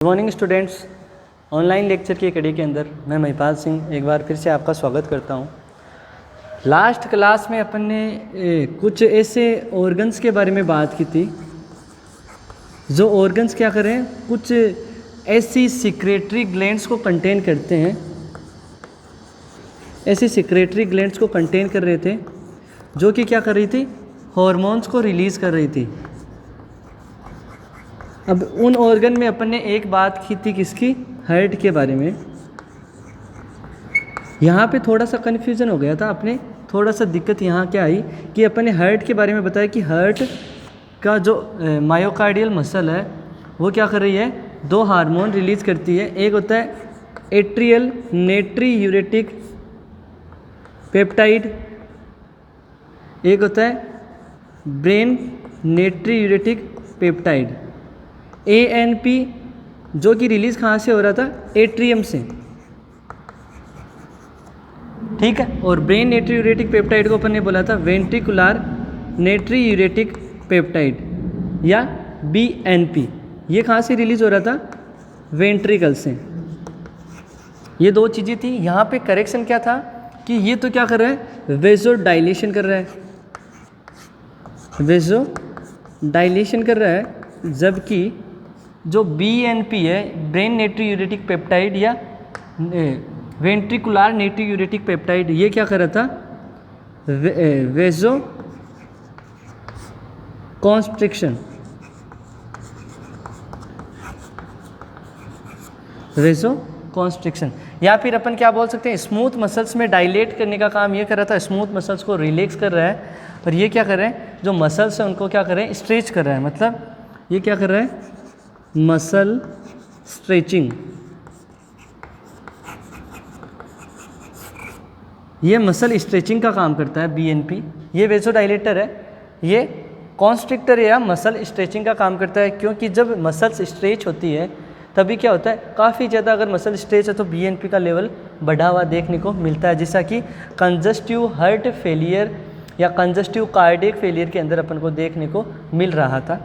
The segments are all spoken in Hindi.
Good morning students. Online lecture की कड़ी के अंदर मैं महिपाल सिंह एक बार फिर से आपका स्वागत करता हूं। लास्ट क्लास में अपन ने कुछ ऐसे ऑर्गन्स के बारे में बात की थी जो ऑर्गन्स क्या करें, कुछ ऐसी सिक्रेटरी ग्लैंड्स को कंटेन करते हैं, ऐसी सिक्रेटरी ग्लैंड्स को कंटेन कर रहे थे जो कि क्या कर रही थी, हॉर्मोन्स को रिलीज़ कर रही थी। अब उन ऑर्गन में अपन ने एक बात की थी किसकी, हार्ट के बारे में। यहाँ पे थोड़ा सा कन्फ्यूज़न हो गया था, अपने थोड़ा सा दिक्कत यहाँ क्या आई कि अपन ने हार्ट के बारे में बताया कि हार्ट का जो मायोकार्डियल मसल है वो क्या कर रही है, दो हार्मोन रिलीज़ करती है। एक होता है एट्रियल नेट्रीयूरेटिक पेप्टाइड, एक होता है ब्रेन नेट्रीयूरेटिक पेप्टाइड ANP, जो कि रिलीज़ कहाँ से हो रहा था, एट्रियम से, ठीक है। और ब्रेन नेट्रीयूरेटिक पेप्टाइड को अपन ने बोला था वेंट्रिकुलर नेट्रीयूरेटिक पेप्टाइड या BNP। ये कहाँ से रिलीज़ हो रहा था, वेंट्रिकल से। ये दो चीज़ें थी। यहाँ पे करेक्शन क्या था कि ये तो क्या कर रहा है, वेजो डायलेशन कर रहा है, वेजो डायलेशन कर रहा है, जबकि जो BNP है, ब्रेन नेट्रीयूरेटिक पेप्टाइड या वेंट्रिकुलर नेट्रीयूरेटिक पेप्टाइड, ये क्या कर रहा था, वेजो कॉन्स्ट्रिक्शन, वेजो कॉन्स्ट्रिक्शन, या फिर अपन क्या बोल सकते हैं, स्मूथ मसल्स में डायलेट करने का काम ये कर रहा था, स्मूथ मसल्स को रिलैक्स कर रहा है। और ये क्या कर रहे हैं, जो मसल्स हैं उनको क्या कर रहे हैं, स्ट्रेच कर रहा है। मतलब ये क्या कर रहा है, मसल स्ट्रेचिंग। ये मसल स्ट्रेचिंग का काम करता है BNP। ये वेसोडाइलेटर है, ये कॉन्स्ट्रिक्टर या मसल स्ट्रेचिंग का काम करता है। क्योंकि जब मसल्स स्ट्रेच होती है तभी क्या होता है, काफ़ी ज़्यादा अगर मसल स्ट्रेच है तो BNP का लेवल बढ़ा हुआ देखने को मिलता है, जैसा कि कंजस्टिव हार्ट फेलियर या कंजस्टिव कार्डियक फेलियर के अंदर अपन को देखने को मिल रहा था।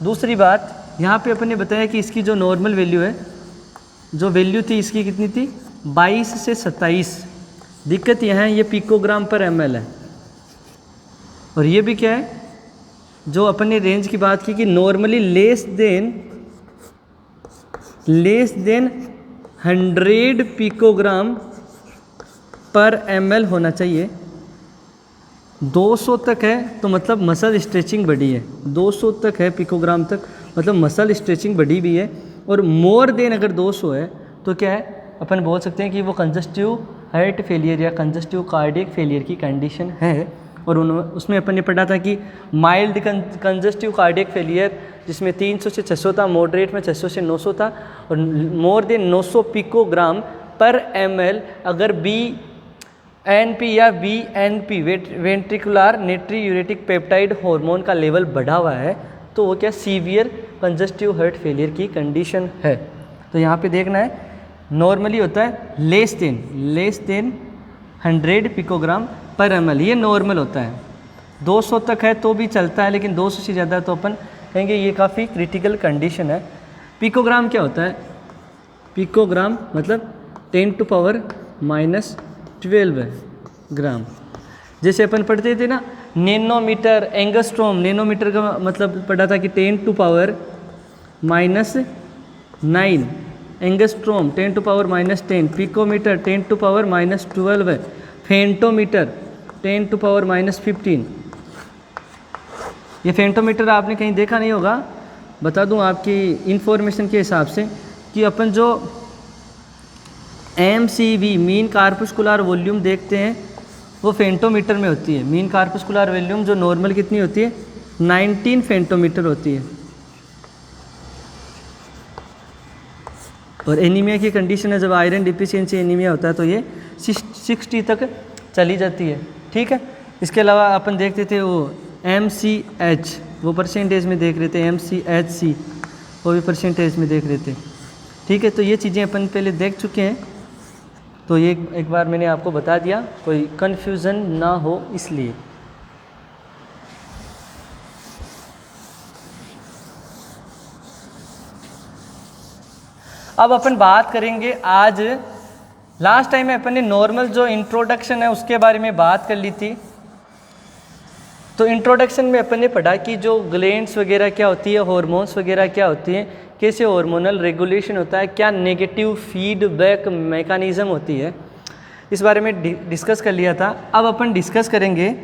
दूसरी बात, यहाँ पे अपन ने बताया कि इसकी जो नॉर्मल वैल्यू है, जो वैल्यू थी इसकी कितनी थी, 22 से 27। दिक्कत यह है, ये पिकोग्राम पर ml है। और ये भी क्या है, जो अपन ने रेंज की बात की कि नॉर्मली लेस देन 100 पिकोग्राम पर ml होना चाहिए। 200 तक है तो मतलब मसल स्ट्रेचिंग बढ़ी है, 200 तक है पिकोग्राम तक मतलब मसल स्ट्रेचिंग बढ़ी भी है। और मोर देन अगर 200 है तो क्या है, अपन बोल सकते हैं कि वो कंजस्टिव हार्ट फेलियर या कंजस्टिव कार्डियक फेलियर की कंडीशन है। और उसमें अपन ने पढ़ा था कि माइल्ड कंजस्टिव कार्डियक फेलियर जिसमें 300 से 600 था, मॉडरेट में 600 से 900 था, और मोर देन 900 पिकोग्राम पर ml अगर BNP या VNP ventricular natriuretic peptide hormone का लेवल बढ़ा हुआ है तो वो क्या, सीवियर कंजस्टिव हार्ट फेलियर की कंडीशन है। तो यहाँ पे देखना है, नॉर्मली होता है लेस देन 100 पिकोग्राम पर ml, ये नॉर्मल होता है। 200 तक है तो भी चलता है, लेकिन 200 से ज़्यादा तो अपन कहेंगे ये काफ़ी क्रिटिकल कंडीशन है। पिकोग्राम क्या होता है, पिकोग्राम मतलब 10⁻⁻12 ग्राम। जैसे अपन पढ़ते थे ना नैनोमीटर, एंगस्ट्रॉम, नैनोमीटर का मतलब पढ़ा था कि 10⁻⁹ एंगस्ट्रॉम 10⁻⁻10, पिकोमीटर 10⁻⁻12 है, फेंटोमीटर 10⁻⁻15। ये फेंटोमीटर आपने कहीं देखा नहीं होगा, बता दूं आपकी इंफॉर्मेशन के हिसाब से कि अपन जो MCV मीन कार्पस्कुलर वॉल्यूम देखते हैं वो फेंटोमीटर में होती है। मीन कार्पस्कुलर वॉल्यूम जो नॉर्मल कितनी होती है, 19 फेंटोमीटर होती है। और एनीमिया की कंडीशन है, जब आयरन डिफिशियंसी एनीमिया होता है तो ये 60 तक चली जाती है, ठीक है। इसके अलावा अपन देखते थे वो MCH, वो परसेंटेज में देख रहे थे, MCHC वो भी परसेंटेज में देख रहे थे, ठीक है। तो ये चीज़ें अपन पहले देख चुके हैं, तो ये एक बार मैंने आपको बता दिया, कोई कन्फ्यूज़न ना हो इसलिए। अब अपन बात करेंगे आज, लास्ट टाइम अपन ने नॉर्मल जो इंट्रोडक्शन है उसके बारे में बात कर ली थी। तो इंट्रोडक्शन में अपन ने पढ़ा कि जो ग्लैंड्स वगैरह क्या होती है, हार्मोन्स वगैरह क्या होती हैं, कैसे हार्मोनल रेगुलेशन होता है, क्या नेगेटिव फीडबैक मैकेनिज्म होती है, इस बारे में डिस्कस कर लिया था। अब अपन डिस्कस करेंगे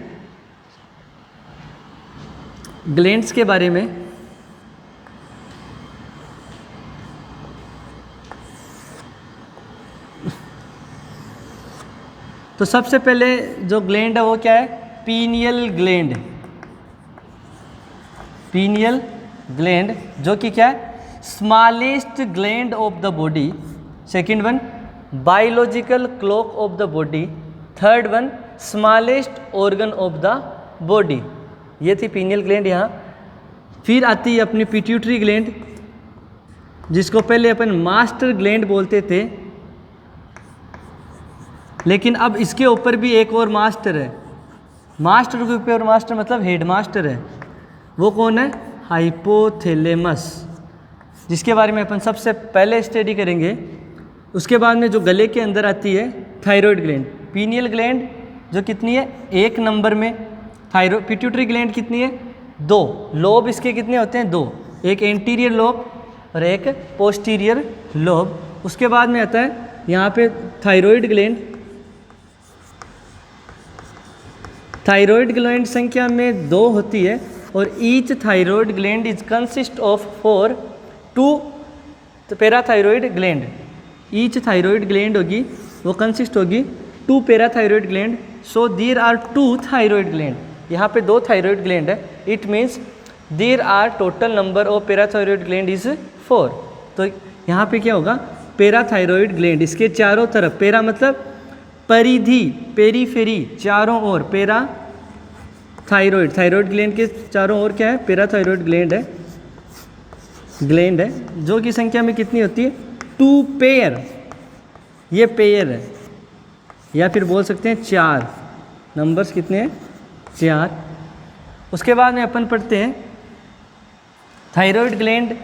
ग्लैंड्स के बारे में। तो सबसे पहले जो ग्लैंड है वो क्या है, पीनियल ग्लैंड। पीनियल ग्लैंड जो कि क्या है, smallest gland of the body. Second one, biological clock of the body. Third one, smallest organ of the body. ये थी पीनियल ग्लैंड यहाँ। फिर आती है अपनी पिट्यूटरी ग्लैंड, जिसको पहले अपन मास्टर ग्लैंड बोलते थे, लेकिन अब इसके ऊपर भी एक और मास्टर है। मास्टर के ऊपर मास्टर मतलब हेड मास्टर है। वो कौन है, हाइपोथैलेमस, जिसके बारे में अपन सबसे पहले स्टडी करेंगे। उसके बाद में जो गले के अंदर आती है थायराइड ग्लैंड। पीनियल ग्लैंड जो कितनी है, 1 नंबर में। थायराइड पिट्यूटरी ग्लैंड कितनी है, 2। लोब इसके कितने होते हैं, 2, एक एंटीरियर लोब और एक पोस्टीरियर लोब। उसके बाद में आता है यहाँ पे थायराइड ग्लैंड। थायराइड ग्लैंड संख्या में 2 होती है और each thyroid gland is consist of 4 2 parathyroid gland. Each thyroid gland होगी वो कंसिस्ट होगी 2 parathyroid gland. So there are 2 thyroid gland. यहाँ पे 2 थायराइड ग्लैंड है। It means there are total number of parathyroid gland is 4। तो यहाँ पे क्या होगा, पैराथायराइड ग्लैंड, इसके चारों तरफ, पैरा मतलब परिधि, पेरीफेरी, चारों ओर पैरा थायराइड। थायराइड ग्लैंड के चारों ओर क्या है, पैराथायराइड ग्लैंड है। ग्लैंड है जो की संख्या में कितनी होती है, 2 पेयर। ये पेयर है, या फिर बोल सकते हैं 4 नंबर्स कितने हैं, 4। उसके बाद में अपन पढ़ते हैं थायराइड ग्लैंड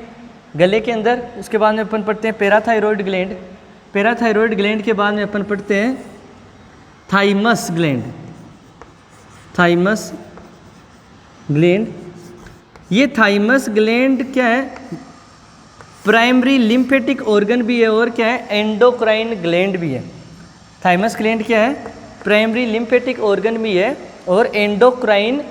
गले के अंदर। उसके बाद में अपन पढ़ते हैं पैराथायराइड ग्लैंड। पैराथायराइड ग्लैंड के बाद में अपन पढ़ते हैं थाइमस ग्लैंड। थाइमस ग्लैंड, ये थाइमस ग्लैंड क्या है, प्राइमरी लिम्फेटिक ऑर्गन भी है और क्या है, एंडोक्राइन ग्लैंड भी है। थाइमस ग्लैंड क्या है, प्राइमरी लिम्फेटिक ऑर्गन भी है और एंडोक्राइन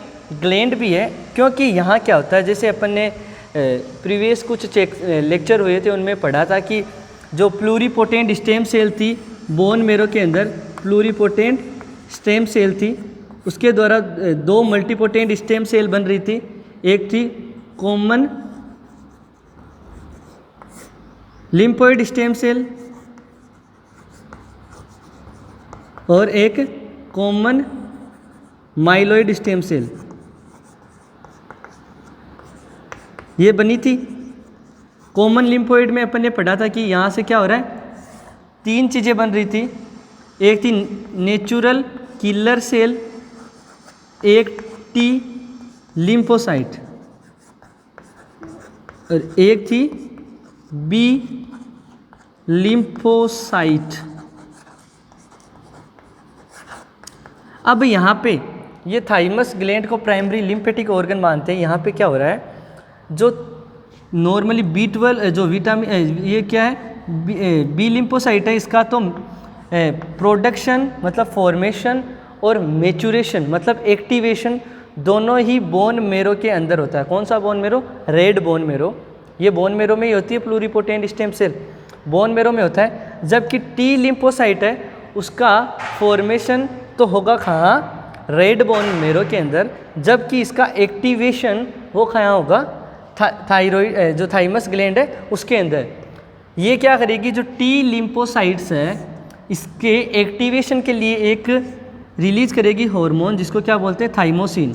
ग्लैंड भी है। क्योंकि यहाँ क्या होता है, जैसे अपन ने प्रीवियस कुछ लेक्चर हुए थे उनमें पढ़ा था कि जो प्लूरीपोटेंट स्टेम सेल थी बोन मेरो के अंदर, प्लूरीपोटेंट स्टेम सेल थी, उसके द्वारा 2 मल्टीपोटेंट स्टेम सेल बन रही थी। एक थी कॉमन लिम्फोइड स्टेम सेल और एक कॉमन माइलॉइड स्टेम सेल, ये बनी थी। कॉमन लिम्फोइड में अपन ने पढ़ा था कि यहाँ से क्या हो रहा है, 3 चीज़ें बन रही थी। एक थी नेचुरल किलर सेल, एक टी लिम्फोसाइट और एक थी बी लिम्फोसाइट। अब यहाँ पे ये थाइमस ग्लैंड को प्राइमरी लिम्फेटिक ऑर्गन मानते हैं। यहाँ पे क्या हो रहा है, जो नॉर्मली B12 जो विटामिन, ये क्या है, बी लिम्फोसाइट है, इसका तो प्रोडक्शन मतलब फॉर्मेशन और मेचुरेशन मतलब एक्टिवेशन दोनों ही बोन मेरो के अंदर होता है। कौन सा bone marrow, red bone marrow. ये बोन मेरो में ही होती है pluripotent stem cell, bone marrow में होता है। जबकि टी लिम्फोसाइट है, उसका फॉर्मेशन तो होगा कहाँ, रेड बोन मेरो के अंदर, जबकि इसका एक्टिवेशन वो कहाँ होगा, थायराइड जो थाइमस ग्लैंड है उसके अंदर। ये क्या करेगी, जो टी लिम्फोसाइट्स है इसके एक्टिवेशन के लिए एक रिलीज करेगी हार्मोन, जिसको क्या बोलते हैं, थाइमोसिन।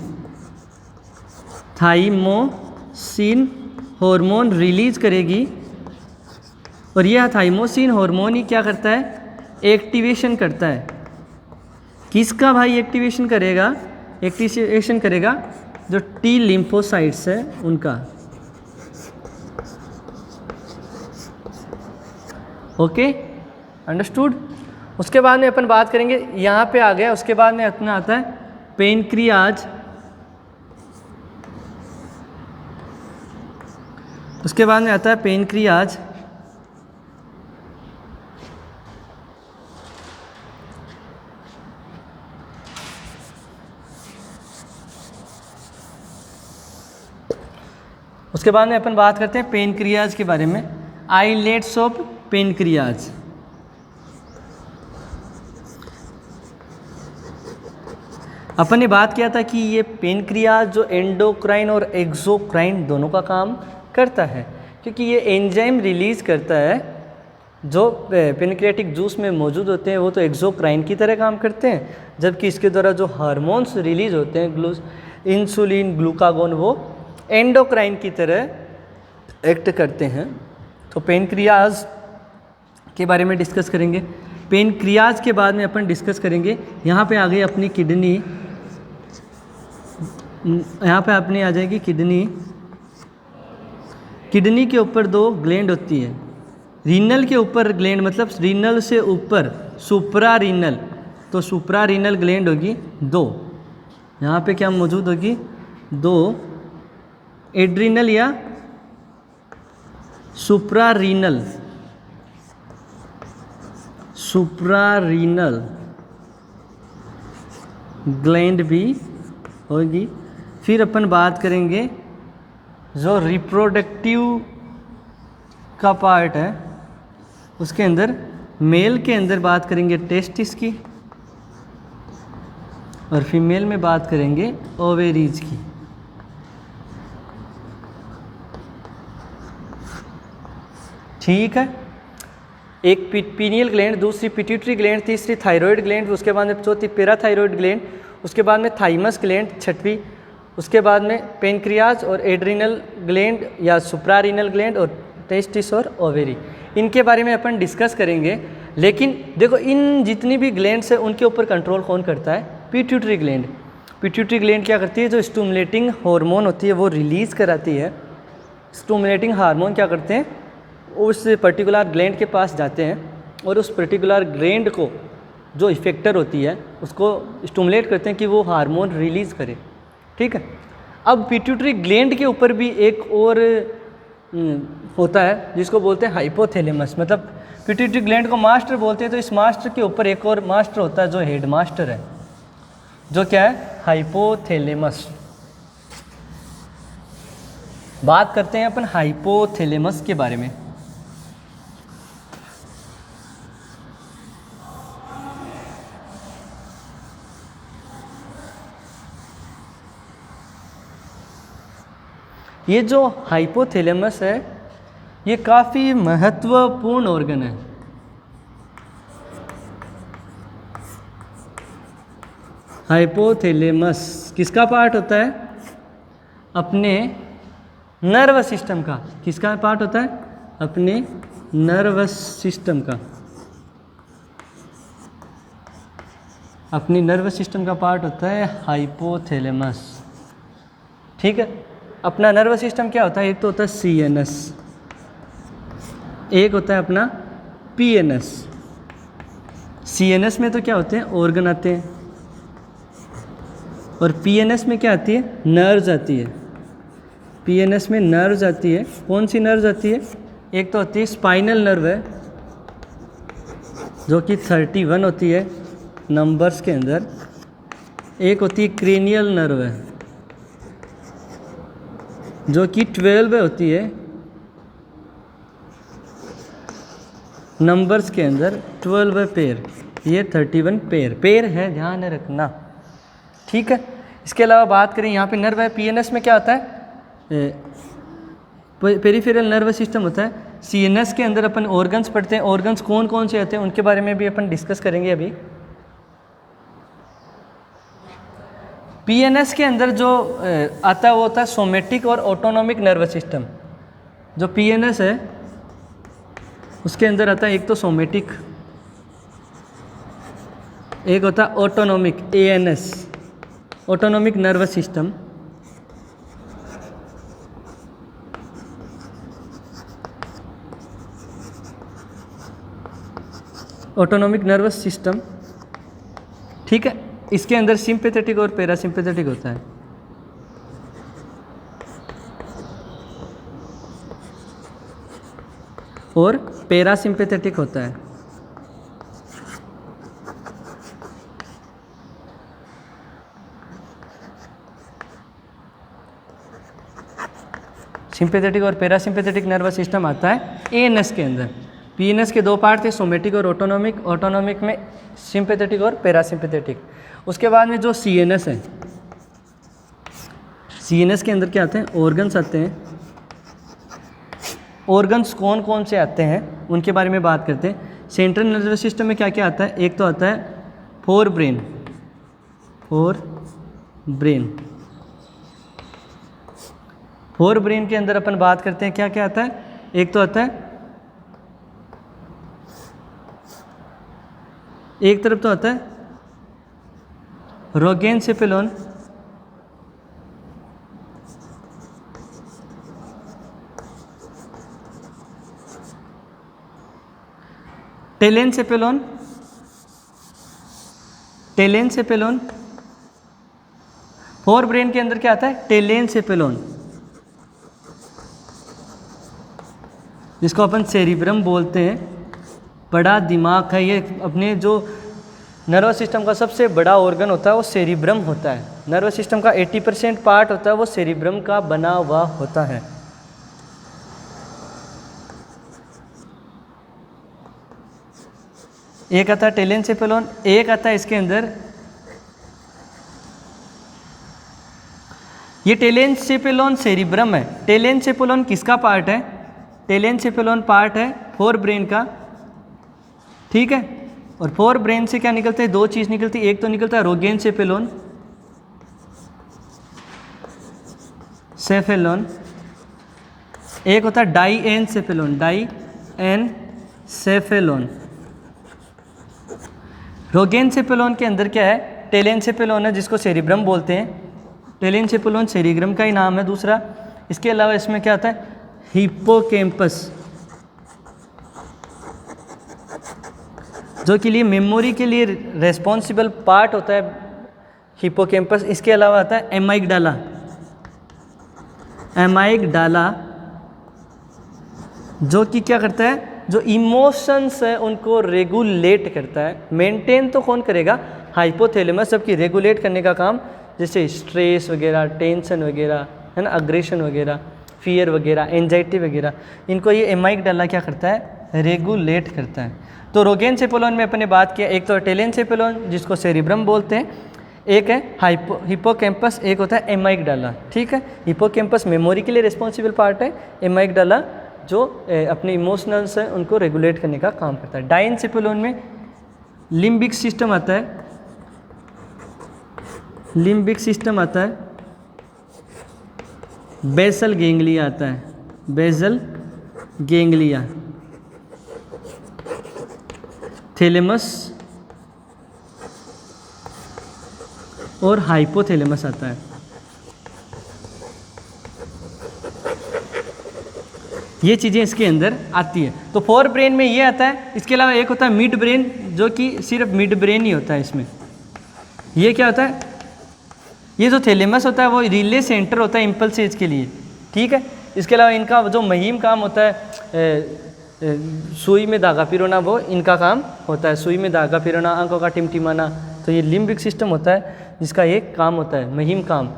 थाइमोसिन हार्मोन रिलीज करेगी और यह थाइमोसिन हार्मोन ही क्या करता है, एक्टिवेशन करता है। किसका भाई एक्टिवेशन करेगा, एक्टिवेशन करेगा जो टी लिम्फोसाइट्स है उनका। Okay, understood. उसके बाद में अपन बात करेंगे, यहाँ पे आ गया, उसके बाद में अपना आता है पेनक्रियाज। उसके बाद में आता है पेनक्रियाज। उसके बाद में अपन बात करते हैं पेनक्रियाज के बारे में, आइलेट्स ऑफ पेनक्रियाज। अपन ने बात किया था कि ये पेनक्रियाज जो एंडोक्राइन और एक्सोक्राइन दोनों का काम करता है, क्योंकि ये एंजाइम रिलीज करता है जो पेनक्रियाटिक जूस में मौजूद होते हैं, वो तो एक्सोक्राइन की तरह काम करते हैं, जबकि इसके द्वारा जो हार्मोन्स रिलीज होते हैं, इंसुलिन, ग्लूकागोन, वो एंडोक्राइन की तरह एक्ट करते हैं। तो पेनक्रियाज के बारे में डिस्कस करेंगे। पेनक्रियाज के बाद में अपन डिस्कस करेंगे, यहाँ पे आ गई अपनी किडनी, यहाँ पे अपनी आ जाएगी किडनी। किडनी के ऊपर 2 ग्लैंड होती है, रीनल के ऊपर ग्लैंड, मतलब रीनल से ऊपर सुप्रा रीनल, तो सुप्रा रीनल ग्लैंड होगी 2। यहाँ पे क्या मौजूद होगी? 2 एड्रिनल या सुप्रारीनल ग्लैंड भी होगी। फिर अपन बात करेंगे जो रिप्रोडक्टिव का पार्ट है, उसके अंदर मेल के अंदर बात करेंगे टेस्टिस की, और फीमेल में बात करेंगे ओवेरीज की। ठीक है, एक पीनियल ग्लैंड, दूसरी पिट्यूटरी ग्लैंड, तीसरी थायराइड ग्लैंड, उसके बाद में चौथी पैराथायराइड ग्लैंड, उसके बाद में थाइमस ग्लैंड छठवीं, उसके बाद में पेनक्रियाज और एड्रिनल ग्लैंड या सुप्रारीनल ग्लैंड और टेस्टिस और ओवेरी, इनके बारे में अपन डिस्कस करेंगे। लेकिन देखो, इन जितनी भी ग्लैंड्स है उनके ऊपर कंट्रोल कौन करता है? Pituitary gland. पिट्यूटरी ग्लैंड क्या करती है? जो स्टिमुलेटिंग हार्मोन होती है वो रिलीज़ कराती है। स्टिमुलेटिंग हार्मोन क्या करते हैं? उस पर्टिकुलर ग्लैंड के पास जाते हैं और उस पर्टिकुलर ग्लैंड को, जो इफेक्टर होती है, उसको स्टिमुलेट करते हैं कि वो हार्मोन रिलीज़ करे। ठीक है, अब पिट्यूटरी ग्लैंड के ऊपर भी एक और होता है जिसको बोलते हैं हाइपोथैलेमस, मतलब पिट्यूटरी ग्लैंड को मास्टर बोलते हैं, तो इस मास्टर के ऊपर एक और मास्टर होता है जो हेड मास्टर है, जो क्या है? हाइपोथैलेमस। बात करते हैं अपन हाइपोथैलेमस के बारे में। ये जो हाइपोथैलेमस है ये काफ़ी महत्वपूर्ण ऑर्गन है। हाइपोथैलेमस किसका पार्ट होता है? अपने नर्वस सिस्टम का। किसका पार्ट होता है? अपने नर्वस सिस्टम का। अपनी नर्वस सिस्टम का पार्ट होता है हाइपोथैलेमस। ठीक है, अपना नर्वस सिस्टम क्या होता है? एक तो होता है CNS, एक होता है अपना PNS। CNS में तो क्या होते हैं? ऑर्गन आते हैं, और PNS में क्या आती है? नर्व्स आती है। PNS में नर्व्स आती है। कौन सी नर्व्स आती है? एक तो होती है स्पाइनल नर्व है, जो कि 31 होती है नंबर्स के अंदर। एक होती है क्रेनियल नर्व है, जो कि 12 होती है नंबर्स के अंदर। 12 पेयर, ये 31 पेयर है, ध्यान रखना। ठीक है, इसके अलावा बात करें, यहाँ पे नर्व है। PNS में क्या होता है? पेरिफेरल नर्वस सिस्टम होता है। CNS के अंदर अपन ऑर्गन्स पढ़ते हैं। ऑर्गन्स कौन कौन से होते हैं उनके बारे में भी अपन डिस्कस करेंगे अभी। PNS के अंदर जो आता है वो होता है सोमेटिक और ऑटोनॉमिक नर्वस सिस्टम। जो PNS है उसके अंदर आता है एक तो सोमेटिक, एक होता है autonomic ANS, autonomic nervous system. Autonomic nervous system, ठीक है, इसके अंदर सिंपैथेटिक और पैरासिम्पैथेटिक होता है। और पैरासिम्पैथेटिक होता है। सिंपैथेटिक और पैरासिम्पैथेटिक नर्वस सिस्टम आता है एएनएस के अंदर। पीएनएस के दो पार्ट थे, सोमेटिक और ऑटोनॉमिक। ऑटोनॉमिक में सिंपैथेटिक और पैरासिम्पैथेटिक। उसके बाद में जो सीएनएस है, सीएनएस के अंदर क्या आते हैं, ऑर्गन्स आते हैं। ऑर्गन्स कौन कौन से आते हैं उनके बारे में बात करते हैं। सेंट्रल नर्वस सिस्टम में क्या क्या आता है, एक तो आता है फोर ब्रेन। फोर ब्रेन के अंदर अपन बात करते हैं क्या क्या आता है, एक तो आता है, एक तरफ तो आता है रोगेनसेफेलोन, टेलेनसेफेलोन, फोर ब्रेन के अंदर क्या आता है, टेलेनसेफेलोन, जिसको अपन सेरिब्रम बोलते हैं। बड़ा दिमाग है ये। अपने जो नर्वस सिस्टम का सबसे बड़ा ऑर्गन होता है वो सेरिब्रम होता है। नर्वस सिस्टम का 80% पार्ट होता है वो सेरिब्रम का बना हुआ होता है। एक आता है टेलेनसेफेलोन, एक आता है इसके अंदर, ये टेलेनसेफेलोन सेरिब्रम है। टेलेनसेफेलोन किसका पार्ट है, टेलेनसेफेलोन पार्ट है फोर ब्रेन का, ठीक है। और फोर ब्रेन से क्या निकलते हैं, दो चीज निकलती है, एक तो निकलता है रोगेनसेफेलोन, एक होता है डाईएनसेफेलोन। रोगेनसेफेलोन के अंदर क्या है, टेलेनसेफेलोन है जिसको सेरिब्रम बोलते हैं। टेलेनसेफेलोन सेरिब्रम का ही नाम है दूसरा। इसके अलावा इसमें क्या आता है, हिप्पोकैम्पस, जो के लिए मेमोरी के लिए रेस्पॉन्सिबल पार्ट होता है हिप्पोकैम्पस। इसके अलावा आता है एमाइगडाला, जो कि क्या करता है, जो इमोशंस है उनको रेगुलेट करता है। मेंटेन तो कौन करेगा, हाइपोथैलेमस, सबकी रेगुलेट करने का काम, जैसे स्ट्रेस वगैरह, टेंशन वगैरह, है ना, अग्रेशन वगैरह, फियर वगैरह, एंजाइटी वगैरह, इनको ये एमाइगडाला क्या करता है, रेगुलेट करता है। तो रोगेनसेफेलोन में अपने बात किया, एक तो टेलेनसेफेलोन जिसको सेरिब्रम बोलते हैं, एक है हिप्पोकैम्पस, एक होता है एमाइगडाला, ठीक है। हिप्पोकैम्पस मेमोरी के लिए रिस्पॉन्सिबल पार्ट है, एमाइगडाला जो अपने इमोशनल्स हैं उनको रेगुलेट करने का काम करता है। डायनसेफेलोन में लिम्बिक सिस्टम आता है, बेसल गैंग्लिया आता है, बेसल गैंग्लिया, थैलेमस और हाइपोथैलेमस आता है। ये चीज़ें इसके अंदर आती है। तो फोर ब्रेन में ये आता है। इसके अलावा एक होता है मिड ब्रेन, जो कि सिर्फ मिड ब्रेन ही होता है इसमें। ये क्या होता है, ये जो थैलेमस होता है वो रिले सेंटर होता है इम्पल्सेज के लिए, ठीक है। इसके अलावा इनका जो मुहिम काम होता है, सुई में धागा पिरोना, वो इनका काम होता है। सुई में धागा पिरोना, आंखों का टिमटिमाना, तो ये लिम्बिक सिस्टम होता है जिसका एक काम होता है, मुहिम काम,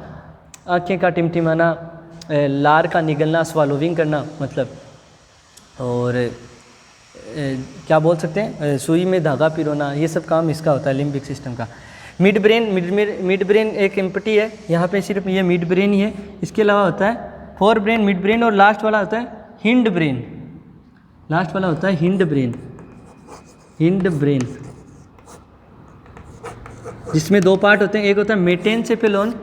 आँखें का टिमटिमाना, लार का निगलना, स्वालोविंग करना मतलब, और क्या बोल सकते हैं, सुई में धागा पिरोना, ये सब काम इसका होता है लिम्बिक सिस्टम का। मिड ब्रेन एक एम्प्टी है, यहाँ पे सिर्फ ये मिड ब्रेन ही है। इसके अलावा होता है फोर ब्रेन, मिड ब्रेन, और लास्ट वाला होता है हिंड ब्रेन, जिसमें दो पार्ट होते हैं। एक होता है मेटेनसेफेलोन,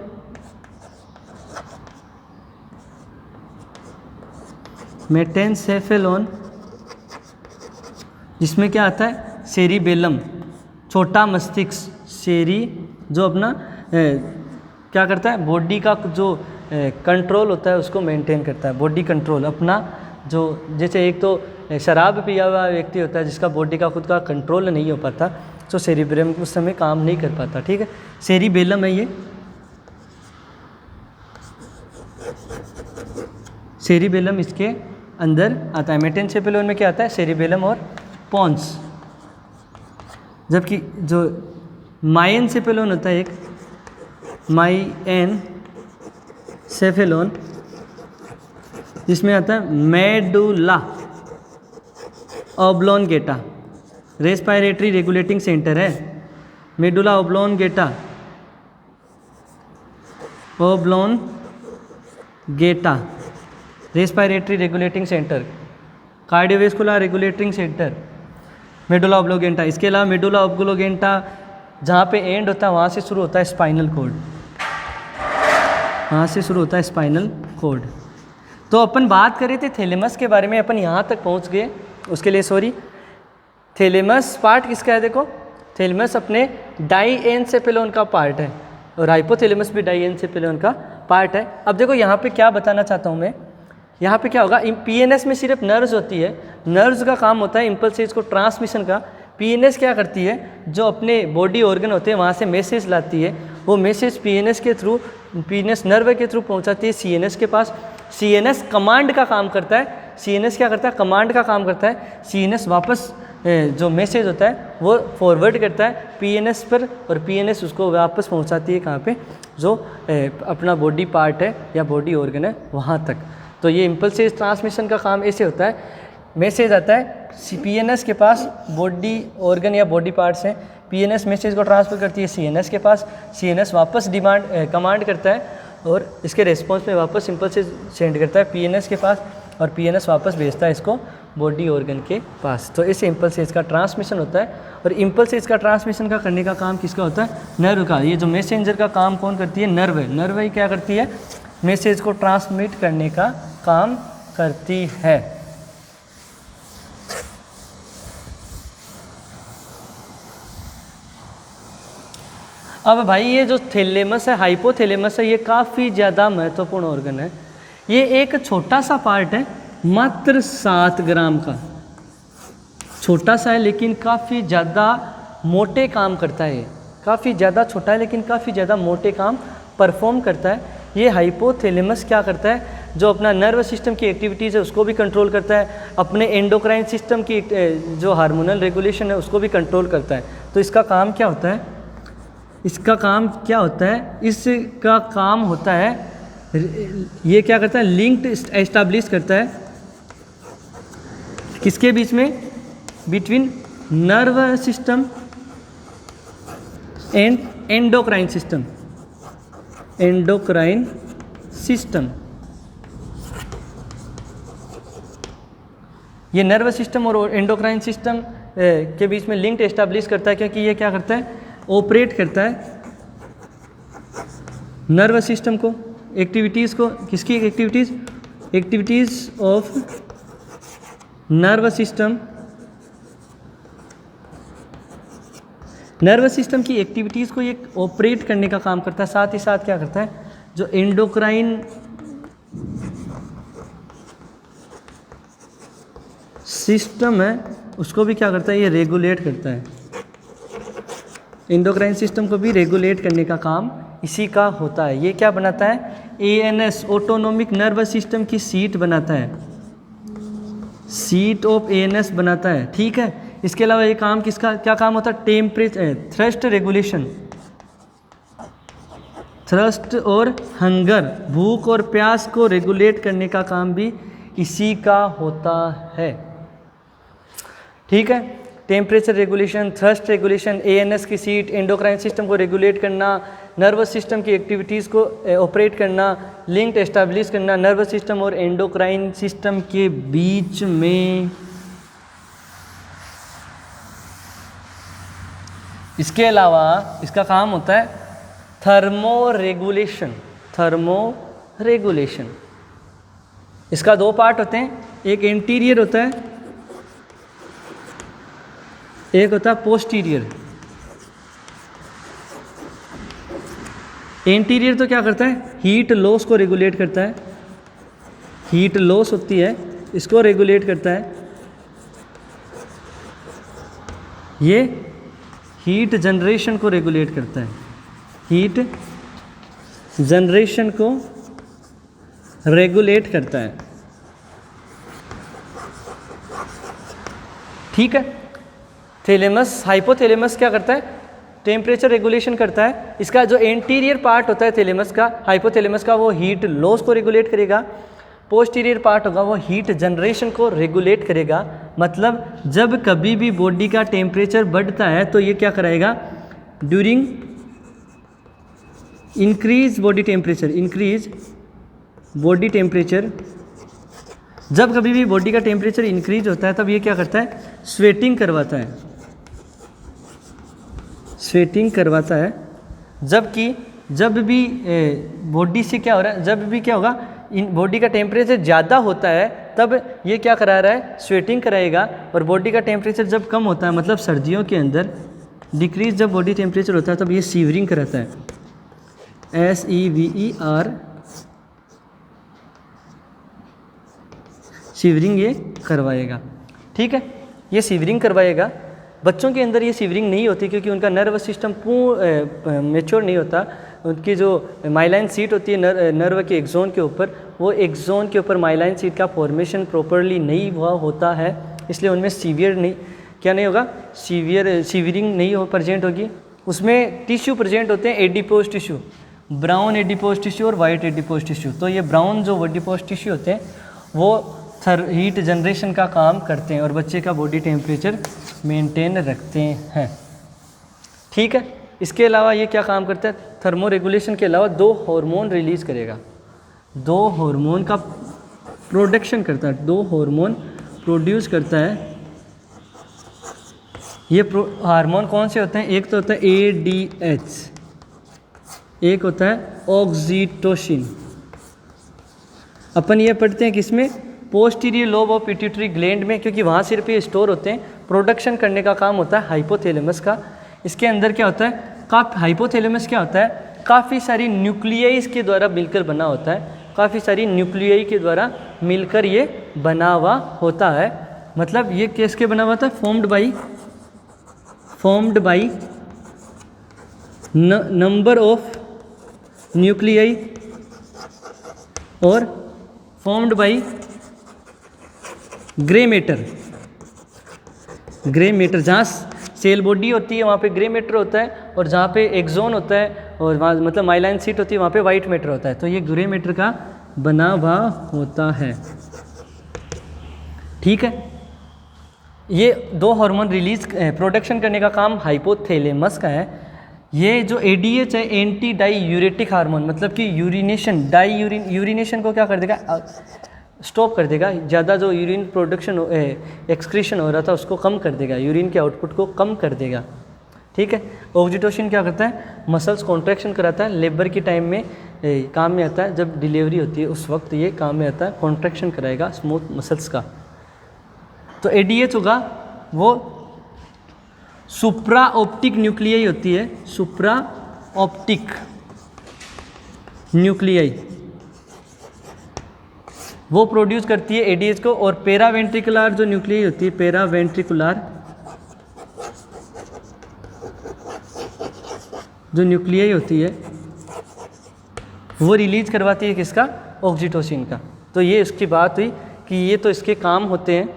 जिसमें क्या आता है, सेरिबेलम, छोटा मस्तिष्क, जो अपना क्या करता है, बॉडी का जो कंट्रोल होता है उसको मेंटेन करता है। बॉडी कंट्रोल अपना, जो जैसे एक तो शराब पिया हुआ व्यक्ति होता है जिसका बॉडी का खुद का कंट्रोल नहीं हो पाता, तो सेरिब्रम उस समय काम नहीं कर पाता। ठीक है, सेरिबेलम है ये, सेरिबेलम इसके अंदर आता है। मेटेनसेफेलोन में क्या आता है, सेरिबेलम और पोन्स। जबकि जो माइनसेफेलोन होता है, एक माइनसेफेलोन, जिसमें आता है medulla oblongata, respiratory regulating centre है। Medulla oblongata, oblongata respiratory regulating centre, cardiovascular regulating centre, medulla oblongata. इसके अलावा मेडुला ऑब्लोंगेटा जहाँ पे एंड होता है वहाँ से शुरू होता है स्पाइनल कॉर्ड, वहाँ से शुरू होता है स्पाइनल कॉर्ड। तो अपन बात कर रहे थे थैलेमस के बारे में, अपन यहाँ तक पहुँच गए, उसके लिए सॉरी। थैलेमस पार्ट किसका है, देखो थैलेमस अपने डाइएन्सेफेलोन का पार्ट है और हाइपोथैलेमस भी डाइएन्सेफेलोन का पार्ट है। अब देखो यहाँ पे क्या बताना चाहता हूँ मैं, यहाँ पे क्या होगा, पीएनएस में सिर्फ नर्व्स होती है, नर्व्स का काम होता है इम्पल्सेस को ट्रांसमिशन का। पीएनएस क्या करती है, जो अपने बॉडी ऑर्गन होते हैं वहाँ से मैसेज लाती है, वो मैसेज पीएनएस के थ्रू, पीएनएस नर्व के थ्रू पहुँचाती है सीएनएस के पास। सीएनएस कमांड का काम करता है, सीएनएस क्या करता है, कमांड का काम करता है। सीएनएस वापस जो मैसेज होता है वो फॉरवर्ड करता है पीएनएस पर, और पीएनएस उसको वापस पहुँचाती है कहाँ पे, जो अपना बॉडी पार्ट है या बॉडी ऑर्गन है वहाँ तक। तो ये इम्पल्सेस ट्रांसमिशन का काम ऐसे होता है, मैसेज आता है पीएनएस के पास, बॉडी ऑर्गन या बॉडी पार्ट्स हैं, पीएनएस मैसेज को ट्रांसफर करती है सीएनएस के पास, सीएनएस वापस कमांड करता है और इसके रेस्पॉन्स में वापस इम्पल्सेस सेंड करता है पीएनएस के पास, और पीएनएस वापस भेजता है इसको बॉडी ऑर्गन के पास। तो इस इम्पल्सेस का ट्रांसमिशन होता है, और इम्पल्सेस का ट्रांसमिशन का करने का काम किसका होता है, नर्व का। ये जो मैसेंजर का काम कौन करती है, नर्व है। नर्व ही क्या करती है, मैसेज को ट्रांसमिट करने का काम करती है। अब भाई ये जो थैलेमस है, हाइपोथैलेमस है, ये काफ़ी ज़्यादा महत्वपूर्ण ऑर्गन है। ये एक छोटा सा पार्ट है, मात्र 7 ग्राम का, छोटा सा है लेकिन काफ़ी ज़्यादा मोटे काम करता है। काफ़ी ज़्यादा छोटा है लेकिन काफ़ी ज़्यादा मोटे काम परफॉर्म करता है। ये हाइपोथैलेमस क्या करता है, जो अपना नर्व सिस्टम की एक्टिविटीज़ है उसको भी कंट्रोल करता है, अपने एंडोक्राइन सिस्टम की जो हार्मोनल रेगुलेशन है उसको भी कंट्रोल करता है। तो इसका काम क्या होता है, इसका काम क्या होता है, इसका काम होता है, ये क्या करता है, लिंक्ड एस्टैब्लिश करता है किसके बीच में, between nerve system and endocrine system, endocrine system. ये नर्व सिस्टम और एंडोक्राइन सिस्टम के बीच में लिंक एस्टैब्लिश करता है, क्योंकि ये क्या करता है, ऑपरेट करता है नर्व सिस्टम को, एक्टिविटीज़ को, किसकी activities, activities of nerve system, nerve system की एक्टिविटीज़ को ये ऑपरेट करने का काम करता है। साथ ही साथ क्या करता है, जो एंडोक्राइन सिस्टम है उसको भी क्या करता है, ये रेगुलेट करता है। एंडोक्राइन सिस्टम को भी रेगुलेट करने का काम इसी का होता है। ये क्या बनाता है, एएनएस, ऑटोनोमिक नर्वस सिस्टम की सीट बनाता है, सीट ऑफ एएनएस बनाता है। ठीक है, इसके अलावा ये काम किसका क्या काम होता है, टेम्परेचर, थ्रस्ट रेगुलेशन, थ्रस्ट और हंगर, भूख और प्यास को रेगुलेट करने का काम भी इसी का होता है। ठीक है, temperature regulation, thrust regulation, ANS की सीट, एंडोक्राइन सिस्टम को रेगुलेट करना, नर्वस सिस्टम की एक्टिविटीज़ को ऑपरेट करना, लिंक एस्टैब्लिश करना नर्वस सिस्टम और एंडोक्राइन सिस्टम के बीच में। इसके अलावा इसका काम होता है थर्मो रेगुलेशन, थर्मो रेगुलेशन। इसका 2 पार्ट होते हैं, एक एंटीरियर होता है, एक होता है पोस्टीरियर। एंटीरियर तो क्या करता है, हीट लॉस को रेगुलेट करता है, हीट लॉस होती है इसको रेगुलेट करता है। ये हीट जनरेशन को रेगुलेट करता है, हीट जनरेशन को रेगुलेट करता है। ठीक है। थैलेमस, हाइपोथैलेमस क्या करता है? टेम्परेचर रेगुलेशन करता है। इसका जो एंटीरियर पार्ट होता है थैलेमस का, हाइपोथैलेमस का, वो हीट लॉस को रेगुलेट करेगा। पोस्टीरियर पार्ट होगा वो हीट जनरेशन को रेगुलेट करेगा। मतलब जब कभी भी बॉडी का टेम्परेचर बढ़ता है तो ये क्या कराएगा? During increase body temperature, increase body temperature, जब कभी भी बॉडी का टेम्परेचर इंक्रीज होता है तब ये क्या करता है? स्वेटिंग करवाता है, स्वेटिंग करवाता है। जबकि जब भी बॉडी से क्या हो रहा है, जब भी क्या होगा, इन बॉडी का टेम्परेचर ज़्यादा होता है तब ये क्या करा रहा है? स्वेटिंग कराएगा। और बॉडी का टेम्परेचर जब कम होता है, मतलब सर्दियों के अंदर डिक्रीज जब बॉडी टेम्परेचर होता है तब ये सीवरिंग कराता है, SEVER, सीवरिंग ये करवाएगा। ठीक है, ये सीवरिंग करवाएगा। बच्चों के अंदर ये सीवरिंग नहीं होती क्योंकि उनका नर्वस सिस्टम मैच्योर नहीं होता। उनकी जो माइलाइन सीट होती है नर्व के एक्सोन के ऊपर, वो एक्सोन के ऊपर माइलाइन सीट का फॉर्मेशन प्रॉपरली नहीं हुआ होता है, इसलिए उनमें सीवियर नहीं, क्या नहीं होगा? सीवरिंग नहीं हो प्रेजेंट होगी। उसमें टिश्यू प्रेजेंट होते हैं, adipose tissue, brown adipose tissue और वाइट एडिपोज टिश्यू। तो ये ब्राउन जो एडिपोज टिश्यू होते हैं वो हीट जनरेशन का काम करते हैं और बच्चे का बॉडी टेम्परेचर मेंटेन रखते हैं। ठीक है। इसके अलावा ये क्या काम करता है? थर्मो रेगुलेशन के अलावा 2 हार्मोन रिलीज़ करेगा, 2 हार्मोन का प्रोडक्शन करता है, 2 हार्मोन प्रोड्यूस करता है। ये हार्मोन कौन से होते हैं? एक तो होता है ADH, एक होता है ऑक्सीटोसिन। अपन ये पढ़ते हैं किसमें? Posterior lobe of pituitary gland में, क्योंकि वहाँ सिर्फ ये स्टोर होते हैं। प्रोडक्शन करने का काम होता है हाइपोथैलेमस का। इसके अंदर क्या होता है? हाइपोथैलेमस क्या होता है? काफ़ी सारी न्यूक्लियाइज के द्वारा मिलकर बना होता है, काफ़ी सारी न्यूक्लियाई के द्वारा मिलकर ये बना हुआ होता है। मतलब ये किसके बना हुआ था? Formed by number of nuclei और formed by grey matter. Grey matter, जहाँ सेल बॉडी होती है वहाँ पे ग्रे मैटर होता है, और जहाँ पे एक्सोन होता है और वहाँ मतलब माइलाइन सीट होती है वहाँ पे वाइट मैटर होता है। तो ये ग्रे मैटर का बना हुआ होता है। ठीक है। ये 2 हार्मोन रिलीज प्रोडक्शन करने का काम हाइपोथैलेमस का है। ये जो ADH है, एंटी डाई यूरेटिक हार्मोन, मतलब कि यूरिनेशन, यूरिनेशन को क्या कर देगा? स्टॉप कर देगा। ज़्यादा जो यूरिन प्रोडक्शन एक्सक्रीशन हो रहा था उसको कम कर देगा, यूरिन के आउटपुट को कम कर देगा। ठीक है। ऑक्सीटोसिन क्या करता है? मसल्स कॉन्ट्रैक्शन कराता है। लेबर के टाइम में काम में आता है, जब डिलीवरी होती है उस वक्त ये काम में आता है, कॉन्ट्रैक्शन कराएगा स्मूथ मसल्स का। तो ADH होगा वो सुप्रा ऑप्टिक न्यूक्लियाई होती है, सुप्रा ऑप्टिक न्यूक्लियाई वो प्रोड्यूस करती है ADH को। और पेरावेंट्रिकुलर जो न्यूक्लियाई होती है, पेरावेंट्रिकुलर जो न्यूक्लियाई होती है वो रिलीज करवाती है किसका? ऑक्सीटोसिन का। तो ये इसकी बात हुई कि ये तो इसके काम होते हैं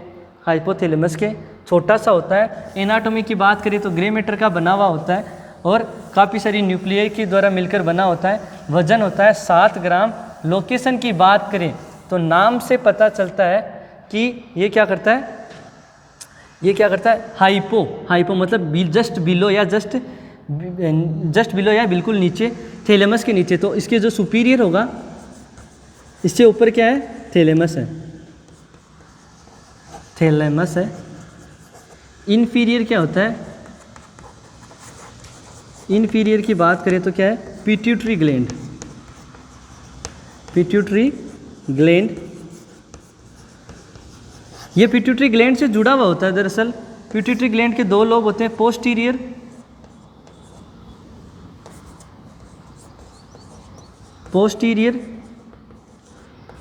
हाइपोथैलेमस के। छोटा सा होता है। एनाटॉमी की बात करें तो ग्रे मैटर का बना हुआ होता है और काफ़ी सारी न्यूक्लियाई के द्वारा मिलकर बना होता है। वजन होता है 7 ग्राम। लोकेशन की बात करें तो नाम से पता चलता है कि ये क्या करता है? ये क्या करता है? हाइपो मतलब जस्ट बिलो या जस्ट बिलो या बिल्कुल नीचे, थैलेमस के नीचे। तो इसके जो सुपीरियर होगा, इससे ऊपर क्या है? थैलेमस है, थैलेमस है। इन्फीरियर क्या होता है? इन्फीरियर की बात करें तो क्या है? Pituitary gland, pituitary gland. ये पिट्यूटरी ग्लैंड से जुड़ा हुआ होता है। दरअसल पिट्यूटरी ग्लैंड के 2 लोब होते हैं, पोस्टीरियर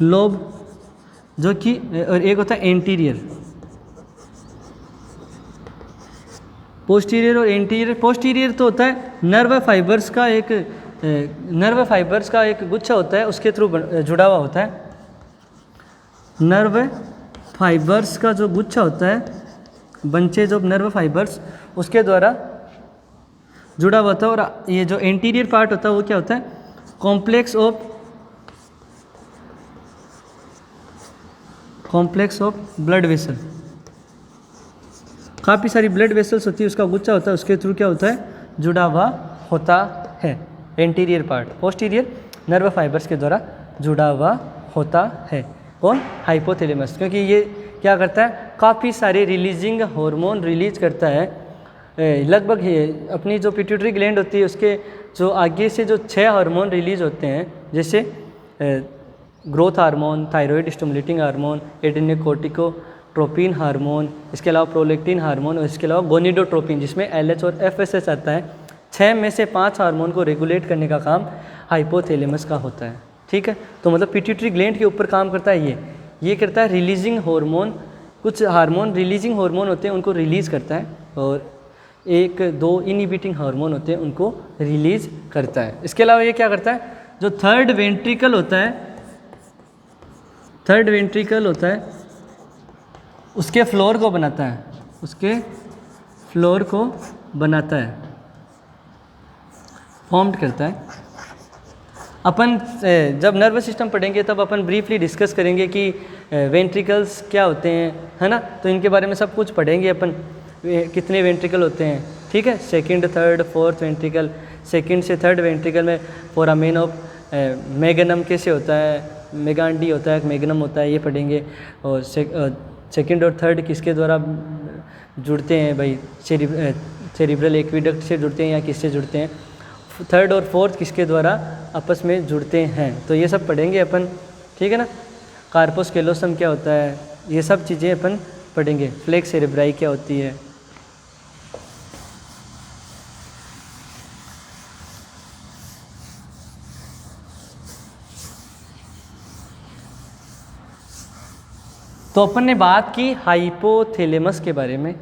लोब जो कि, और एक होता है एंटीरियर। पोस्टीरियर और एंटीरियर। पोस्टीरियर तो होता है नर्व फाइबर्स का एक गुच्छा होता है, उसके थ्रू जुड़ा हुआ होता है। नर्व फाइबर्स का जो गुच्छा होता है, बंचेज ऑफ नर्व फाइबर्स, उसके द्वारा जुड़ा हुआ होता है। और ये जो एंटीरियर पार्ट होता है वो क्या होता है, कॉम्प्लेक्स ऑफ ब्लड वेसल। काफ़ी सारी ब्लड वेसल्स होती है, उसका गुच्छा होता है, उसके थ्रू क्या होता है, जुड़ा हुआ होता है anterior part. Posterior nerve fibres के द्वारा जुड़ा हुआ होता है। कौन, हाइपोथैलेमस, क्योंकि ये क्या करता है, काफ़ी सारे रिलीजिंग हार्मोन रिलीज करता है। लगभग अपनी जो पिट्यूटरी ग्लैंड होती है उसके जो आगे से जो 6 हार्मोन रिलीज होते हैं, जैसे growth hormone, thyroid stimulating hormone, adrenocorticotropin hormone, इसके अलावा प्रोलैक्टिन हार्मोन और इसके अलावा गोनिडोट्रोपिन, जिसमें LH और FSH आता है। 6 में से 5 हार्मोन को रेगुलेट करने का काम हाइपोथैलेमस का होता है। ठीक है, तो मतलब पिट्यूटरी ग्लैंड के ऊपर काम करता है ये करता है रिलीजिंग हार्मोन। कुछ हार्मोन रिलीजिंग हार्मोन होते हैं, उनको रिलीज़ करता है, और 1-2 इनहिबिटिंग हार्मोन होते हैं, उनको रिलीज़ करता है। इसके अलावा ये क्या करता है, जो थर्ड वेंट्रिकल होता है उसके फ्लोर को बनाता है, फॉर्म्ड करता है। अपन जब नर्वस सिस्टम पढ़ेंगे तब अपन ब्रीफली डिस्कस करेंगे कि वेंट्रिकल्स क्या होते हैं, है ना, तो इनके बारे में सब कुछ पढ़ेंगे अपन, कितने वेंट्रिकल होते हैं। ठीक है, 2nd, 3rd, 4th ventricle, 2nd से 3rd वेंट्रिकल में फोरामेन ऑफ मैग्नम कैसे होता है, मेगांडी होता है, मैग्नम होता है, ये पढ़ेंगे। और 2nd और 3rd किसके द्वारा जुड़ते हैं भाई, सेरिब्रल एक्विडक्ट से जुड़ते हैं या किससे जुड़ते हैं। 3rd और 4th किसके द्वारा आपस में जुड़ते हैं, तो ये सब पढ़ेंगे अपन। ठीक है ना, कार्पस कैलोसम क्या होता है, ये सब चीज़ें अपन पढ़ेंगे। फ्लेक्स सेरेब्राई क्या होती है। तो अपन ने बात की हाइपोथैलेमस के बारे में।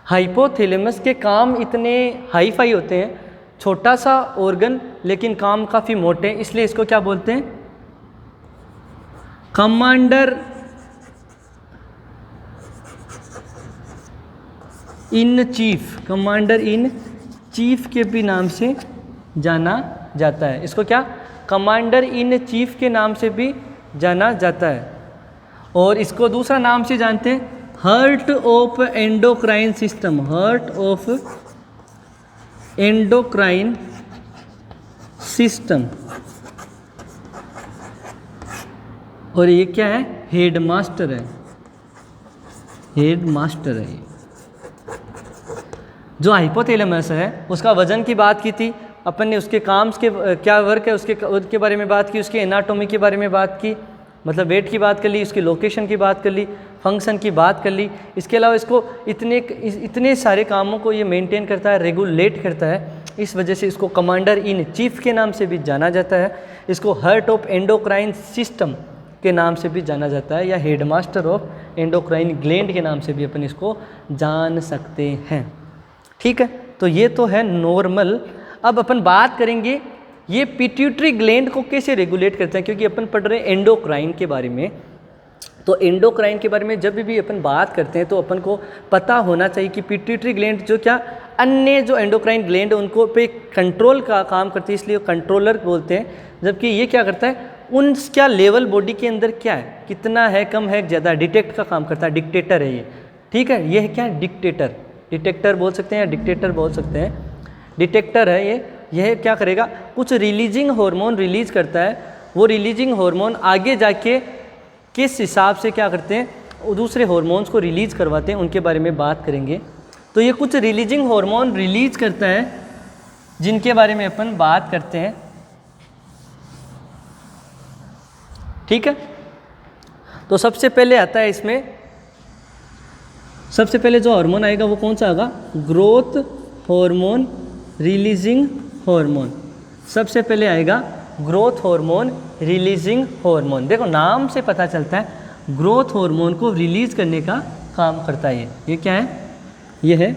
हाइपोथैलेमस के काम इतने हाई फाई होते हैं, छोटा सा ऑर्गन लेकिन काम काफ़ी मोटे हैं, इसलिए इसको क्या बोलते हैं, कमांडर इन चीफ के भी नाम से जाना जाता है। इसको क्या, कमांडर इन चीफ के नाम से भी जाना जाता है। और इसको दूसरा नाम से जानते हैं, हार्ट ऑफ एंडोक्राइन सिस्टम। और ये क्या है, हेडमास्टर है ये। जो हाइपोथैलेमस है उसका वजन की बात की थी अपन ने, उसके काम के क्या वर्क है उसके बारे में बात की, उसके एनाटॉमी के बारे में बात की, मतलब वेट की बात कर ली, उसकी लोकेशन की बात कर ली, फंक्शन की बात कर ली। इसके अलावा इसको इतने सारे कामों को ये मेंटेन करता है, रेगुलेट करता है, इस वजह से इसको कमांडर इन चीफ के नाम से भी जाना जाता है। इसको हार्ट ऑफ एंडोक्राइन सिस्टम के नाम से भी जाना जाता है, या हेडमास्टर ऑफ एंडोक्राइन ग्लैंड के नाम से भी अपन इसको जान सकते हैं। ठीक है, तो ये तो है नॉर्मल। अब अपन बात करेंगे ये पिट्यूटरी ग्लैंड को कैसे रेगुलेट करते हैं, क्योंकि अपन पढ़ रहे हैं एंडोक्राइन के बारे में। तो एंडोक्राइन के बारे में जब भी अपन बात करते हैं तो अपन को पता होना चाहिए कि पिट्यूटरी ग्लैंड जो क्या अन्य जो एंडोक्राइन ग्लैंड है उनको पे कंट्रोल का काम करती है, इसलिए कंट्रोलर बोलते हैं। जबकि ये क्या करता है, उन क्या लेवल बॉडी के अंदर क्या है, कितना है, कम है, ज़्यादा, डिटेक्ट का काम करता है। डिक्टेटर है ये। ठीक है, ये है क्या, डिटेक्टर बोल सकते हैं या डिक्टेटर बोल सकते हैं। डिटेक्टर है ये। यह क्या करेगा, कुछ रिलीजिंग हार्मोन रिलीज करता है। वो रिलीजिंग हार्मोन आगे जाके किस हिसाब से क्या करते हैं, दूसरे हार्मोन्स को रिलीज करवाते हैं, उनके बारे में बात करेंगे। तो ये कुछ रिलीजिंग हार्मोन रिलीज करता है जिनके बारे में अपन बात करते हैं। ठीक है, तो सबसे पहले आता है इसमें, सबसे पहले जो हार्मोन आएगा वो कौन सा आएगा, ग्रोथ हार्मोन रिलीजिंग हार्मोन। सबसे पहले आएगा ग्रोथ हार्मोन रिलीजिंग हार्मोन। देखो नाम से पता चलता है ग्रोथ हार्मोन को रिलीज करने का काम करता है। ये क्या है, ये है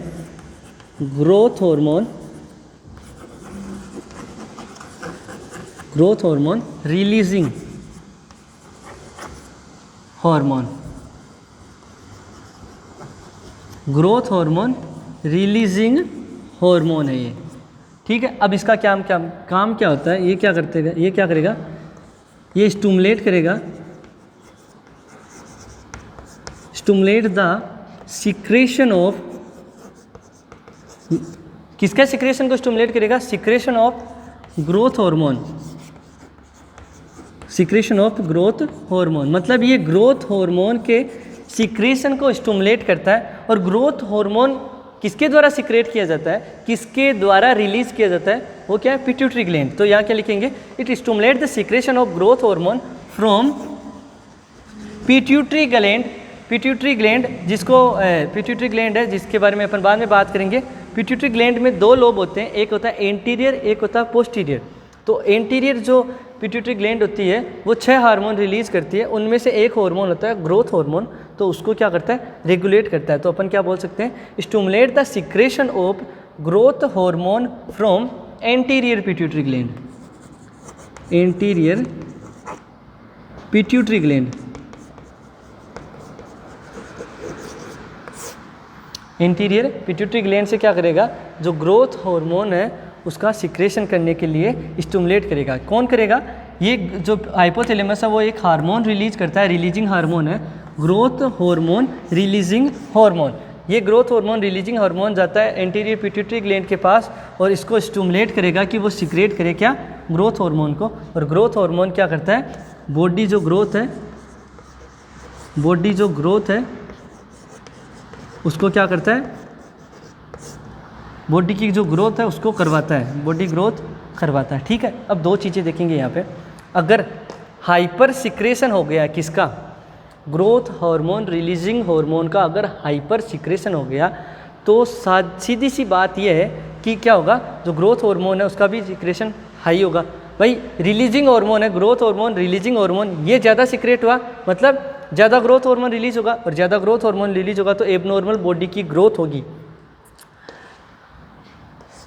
growth hormone, growth hormone releasing hormone, growth hormone releasing hormone है ये। ठीक है, अब इसका काम क्या होता है, ये क्या करेगा, ये स्टिमुलेट करेगा, स्टिमुलेट द सिक्रेशन ऑफ, किसका सिक्रेशन को स्टिमुलेट करेगा, secretion of growth hormone, secretion of growth hormone. मतलब ये ग्रोथ हार्मोन के सिक्रेशन को स्टिमुलेट करता है। और ग्रोथ हार्मोन किसके द्वारा सिक्रेट किया जाता है, किसके द्वारा रिलीज किया जाता है, वो क्या है, पिट्यूटरी ग्लैंड। तो यहाँ क्या लिखेंगे, it stimulate the secretion of growth hormone from pituitary gland. Pituitary gland जिसको पिट्यूटरी ग्लैंड है जिसके बारे में अपन बाद में बात करेंगे। पिट्यूटरी ग्लैंड में दो लोब होते हैं, एक होता है एंटीरियर, एक होता है पोस्टीरियर। तो एंटीरियर जो पिट्यूटरी ग्लैंड होती है वो 6 हार्मोन रिलीज करती है, उनमें से एक हार्मोन होता है ग्रोथ हार्मोन, तो उसको क्या करता है, रेगुलेट करता है। तो अपन क्या बोल सकते हैं, stimulate the secretion of growth hormone from anterior pituitary gland, anterior pituitary gland. Interior pituitary gland से क्या करेगा, जो ग्रोथ हार्मोन है उसका सिक्रेशन करने के लिए स्टिमुलेट करेगा। कौन करेगा, ये जो हाइपोथैलेमस है वो एक हार्मोन रिलीज करता है, रिलीजिंग हार्मोन है, ग्रोथ हार्मोन रिलीजिंग हार्मोन। ये ग्रोथ हार्मोन रिलीजिंग हार्मोन जाता है एंटीरियर पिट्यूटरी ग्लैंड के पास और इसको स्टिमुलेट करेगा कि वो सिक्रेट करे क्या, ग्रोथ हार्मोन को। और ग्रोथ हार्मोन क्या करता है, बॉडी जो ग्रोथ है, बॉडी जो ग्रोथ है उसको क्या करता है, बॉडी की जो ग्रोथ है उसको करवाता है, बॉडी ग्रोथ करवाता है। ठीक है, अब दो चीज़ें देखेंगे यहाँ पे। अगर हाइपर सिक्रेशन हो गया किसका, ग्रोथ हार्मोन रिलीजिंग हार्मोन का अगर हाइपर सिक्रेशन हो गया तो सीधी सी बात यह है कि क्या होगा, जो ग्रोथ हार्मोन है उसका भी सिक्रेशन हाई होगा। भाई रिलीजिंग हार्मोन है, ग्रोथ हार्मोन रिलीजिंग हार्मोन, ये ज़्यादा सिक्रेट हुआ मतलब ज़्यादा ग्रोथ हार्मोन रिलीज होगा, और ज़्यादा ग्रोथ हार्मोन रिलीज होगा तो एबनॉर्मल बॉडी की ग्रोथ होगी।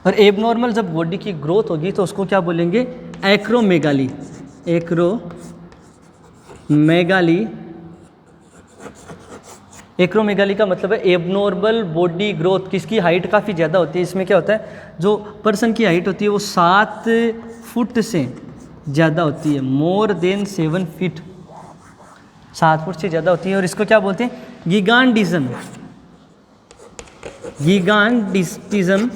और एबनॉर्मल जब बॉडी की ग्रोथ होगी तो उसको क्या बोलेंगे, एक्रोमेगाली, एक्रोमेगाली। एक्रोमेगाली का मतलब है एबनॉर्मल बॉडी ग्रोथ, किसकी हाइट काफ़ी ज़्यादा होती है। इसमें क्या होता है, जो पर्सन की हाइट होती है वो 7 फुट से ज़्यादा होती है, मोर देन 7 फीट, 7 फुट से ज़्यादा होती है। और इसको क्या बोलते हैं, गिगांडिज्म, गिगांडिज्म,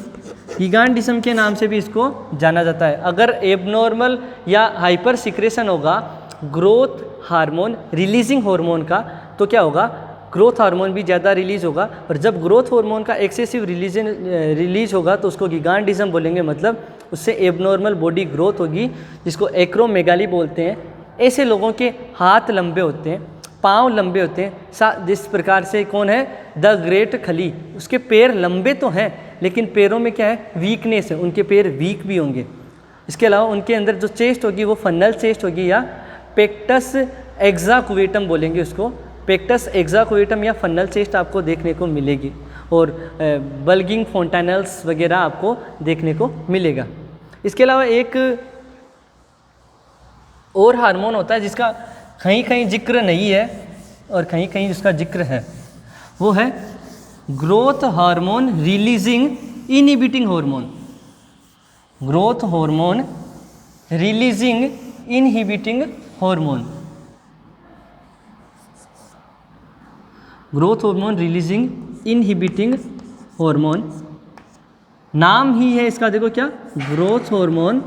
गिगांडिज्म के नाम से भी इसको जाना जाता है। अगर एबनॉर्मल या हाइपर सिक्रेशन होगा ग्रोथ हार्मोन रिलीजिंग हार्मोन का तो क्या होगा, ग्रोथ हार्मोन भी ज़्यादा रिलीज होगा। और जब ग्रोथ हार्मोन का एक्सेसिव रिलीज होगा तो उसको गिगांडिज्म बोलेंगे, मतलब उससे एबनॉर्मल बॉडी ग्रोथ होगी, जिसको एक्रोमेगाली बोलते हैं। ऐसे लोगों के हाथ लंबे होते हैं, पाँव लंबे होते हैं, जिस प्रकार से कौन है, द ग्रेट खली, उसके पैर लंबे तो हैं लेकिन पैरों में क्या है, वीकनेस है, उनके पैर वीक भी होंगे। इसके अलावा उनके अंदर जो चेस्ट होगी वो फनल चेस्ट होगी या पेक्टस एक्साकुएटम बोलेंगे उसको, पेक्टस एक्साकुएटम या फनल चेस्ट आपको देखने को मिलेगी। और बल्गिंग फोंटानल्स वगैरह आपको देखने को मिलेगा। इसके अलावा एक और हार्मोन होता है जिसका कहीं कहीं जिक्र नहीं है और कहीं कहीं उसका जिक्र है, वो है growth hormone releasing inhibiting hormone, growth hormone releasing inhibiting hormone, growth hormone releasing inhibiting hormone. नाम ही है इसका, देखो क्या, growth hormone,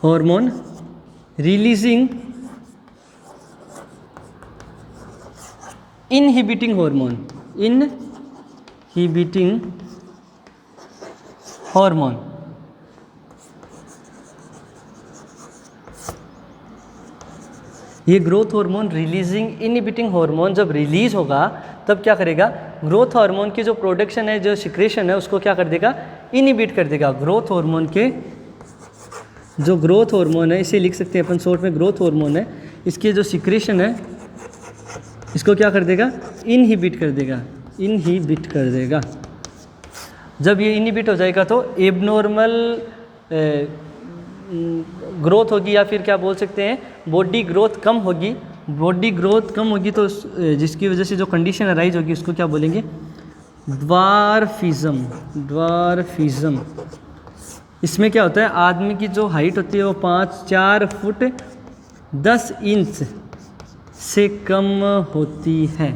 hormone releasing inhibiting hormone, inhibiting hormone. ये growth hormone releasing inhibiting hormone जब रिलीज होगा तब क्या करेगा, ग्रोथ हार्मोन की जो प्रोडक्शन है, जो सिक्रेशन है, उसको क्या कर देगा, इनहिबिट कर देगा। ग्रोथ हार्मोन के जो ग्रोथ हार्मोन है, इसे लिख सकते हैं अपन शॉर्ट में, ग्रोथ हार्मोन है, इसकी जो सिक्रेशन है इसको क्या कर देगा, इनहिबिट कर देगा, इनहिबिट कर देगा। जब ये इनहिबिट हो जाएगा तो एबनॉर्मल ग्रोथ होगी, या फिर क्या बोल सकते हैं बॉडी ग्रोथ कम होगी। बॉडी ग्रोथ कम होगी तो जिसकी वजह से जो कंडीशन अराइज होगी उसको क्या बोलेंगे, ड्वार्फिज्म। ड्वार्फिज्म इसमें क्या होता है, आदमी की जो हाइट होती है वो 4 फुट 10 इंच से कम होती है।